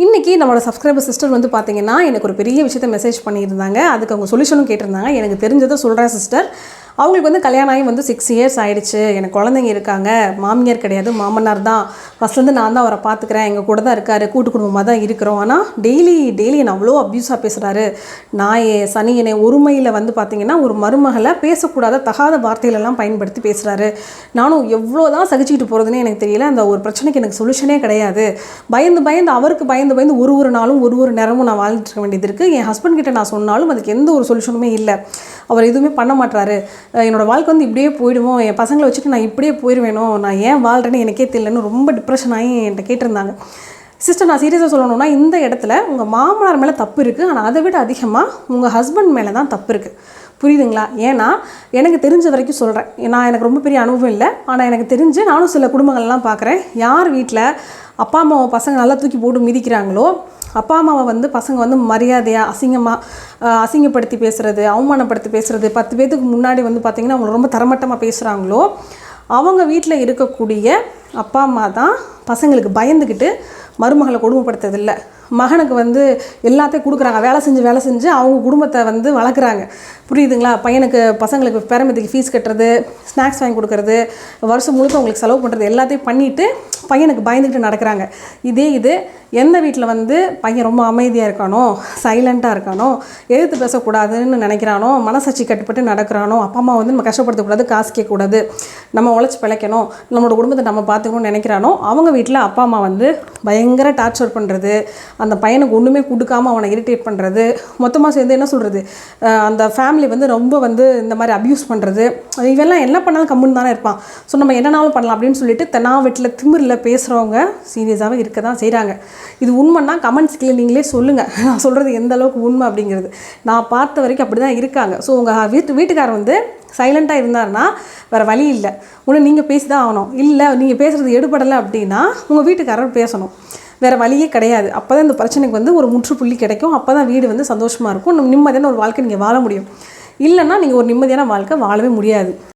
இன்றைக்கி நம்மளோட subscriber sister வந்து பார்த்திங்கன்னா எனக்கு ஒரு பெரிய விஷயத்தை மெசேஜ் பண்ணியிருந்தாங்க. அதுக்கு அவங்க சொல்யூஷனும் கேட்டிருந்தாங்க. எனக்கு தெரிஞ்சதை சொல்கிறேன் சிஸ்டர். அவங்களுக்கு வந்து கல்யாணம் ஆகி வந்து 6 இயர்ஸ் ஆகிடுச்சு. எனக்கு குழந்தைங்க இருக்காங்க. மாமியார் கிடையாது, மாமனார் தான். ஃபஸ்ட்லேருந்து நான் தான் அவரை பார்த்துக்கிறேன். எங்கள் கூட தான் இருக்கார். கூட்டு குடும்பமாக தான் இருக்கிறோம். ஆனால் டெய்லி என்னை அவ்வளோ அப்யூஸாக பேசுகிறாரு. சனியனை ஒருமையில் வந்து பார்த்திங்கன்னா ஒரு மருமகளை பேசக்கூடாத தகாத வார்த்தைகளெல்லாம் பயன்படுத்தி பேசுகிறாரு. நானும் எவ்வளோ தான் சகிச்சுக்கிட்டு போகிறதுனே எனக்கு தெரியல. அந்த ஒரு பிரச்சனைக்கு எனக்கு சொல்யூஷனே கிடையாது. அவருக்கு பயந்து ஒரு நாளும் ஒரு நேரமும் நான் வாழ்ந்துட்டு இருக்க வேண்டியது இருக்குது. என் ஹஸ்பண்ட் கிட்ட நான் சொன்னாலும் அதுக்கு எந்த ஒரு சொல்யூஷனுமே இல்லை. அவர் எதுவுமே பண்ண மாட்டாரு. என்னோடய வாழ்க்கை வந்து இப்படியே போயிடுவோம், என் பசங்களை வச்சுட்டு நான் இப்படியே போயிடுவேணும், நான் ஏன் வாழ்கிறேன்னு எனக்கே தெரியலன்னு ரொம்ப டிப்ரெஷன் ஆகி என்கிட்ட கேட்டிருந்தாங்க. சிஸ்டர், நான் சீரியஸாக சொல்லணும்னா இந்த இடத்துல உங்கள் மாமனார் மேலே தப்பு இருக்குது. ஆனால் அதை விட அதிகமாக உங்கள் ஹஸ்பண்ட் மேலே தான் தப்பு இருக்குது. புரியுதுங்களா? ஏன்னா எனக்கு தெரிஞ்ச வரைக்கும் சொல்கிறேன். எனக்கு ரொம்ப பெரிய அனுபவம் இல்லை. ஆனால் எனக்கு தெரிஞ்சு நானும் சில குடும்பங்கள்லாம் பார்க்குறேன். யார் வீட்டில் அப்பா அம்மாவை பசங்க நல்லா தூக்கி போட்டு மிதிக்கிறாங்களோ, அப்பா அம்மாவை வந்து பசங்க வந்து மரியாதையாக அசிங்கப்படுத்தி பேசுகிறது, அவமானப்படுத்தி பேசுகிறது, 10 பேத்துக்கு முன்னாடி வந்து பார்த்திங்கன்னா அவங்க ரொம்ப தரமட்டமாக பேசுகிறாங்களோ, அவங்க வீட்டில் இருக்கக்கூடிய அப்பா அம்மா தான் பசங்களுக்கு பயந்துக்கிட்டு மருமகளை கொடுமைப்படுத்துறதில்லை. மகனுக்கு வந்து எல்லாத்தையும் கொடுக்குறாங்க. வேலை செஞ்சு அவங்க குடும்பத்தை வந்து வளர்க்குறாங்க. புரியுதுங்களா? பசங்களுக்கு பேரம்பேத்திக்கு ஃபீஸ் கட்டுறது, ஸ்நாக்ஸ் வாங்கி கொடுக்குறது, வருஷம் முழுக்க அவங்களுக்கு செலவு பண்ணுறது எல்லாத்தையும் பண்ணிவிட்டு பையனுக்கு பயந்துக்கிட்டு நடக்கிறாங்க. இது எந்த வீட்டில் வந்து பையன் ரொம்ப அமைதியாக இருக்கானோ, சைலண்ட்டாக இருக்கானோ, எதிர்த்து பேசக்கூடாதுன்னு நினைக்கிறானோ, மனசாட்சி கட்டுப்பட்டு நடக்கிறானோ, அப்பா அம்மா வந்து நம்ம கஷ்டப்படுத்தக்கூடாது, காசு கேட்கக்கூடாது, நம்ம உழைச்சி பிழைக்கணும், நம்மளோட குடும்பத்தை நம்ம பார்த்துக்கணும்னு நினைக்கிறானோ, அவங்க வீட்டில் அப்பா அம்மா வந்து பயங்கர டார்ச்சர் பண்ணுறது, அந்த பையனுக்கு ஒன்றுமே கொடுக்காமல் அவனை இரிட்டேட் பண்ணுறது, மொத்தமாக சேர்ந்து என்ன சொல்கிறது, அந்த ஃபேமிலி வந்து ரொம்ப வந்து இந்த மாதிரி அப்யூஸ் பண்ணுறது, இவெல்லாம் என்ன பண்ணாலும் கம்முன்னு தானே இருப்பான், ஸோ நம்ம என்னன்னாலும் பண்ணலாம் அப்படின்னு சொல்லிட்டு தென்னா வீட்டில் திமிரில் பேசுகிறவங்க சீரியஸாகவே இருக்க தான் செய்கிறாங்க. இது உண்மைன்னா கமெண்ட்ஸ் கீழே நீங்களே சொல்லுங்கள், நான் சொல்கிறது எந்த அளவுக்கு உண்மை அப்படிங்கிறது. நான் பார்த்த வரைக்கும் அப்படி தான் இருக்காங்க. ஸோ உங்கள் வீட்டுக்காரர் வந்து சைலண்ட்டாக இருந்தாருன்னா வேறு வழி இல்லை. ஒன்று நீங்கள் பேசி தான் ஆகணும். இல்லை நீங்கள் பேசுகிறது எடுபடலை அப்படின்னா உங்கள் வீட்டுக்காரர் பேசணும். வேறு வழியே கிடையாது. அப்போ தான் இந்த பிரச்சனைக்கு வந்து ஒரு முற்றுப்புள்ளி கிடைக்கும். அப்போ தான் வீடு வந்து சந்தோஷமாக இருக்கும். நிம்மதியான ஒரு வாழ்க்கை நீங்கள் வாழ முடியும். இல்லைன்னா நீங்கள் ஒரு நிம்மதியான வாழ்க்கை வாழவே முடியாது.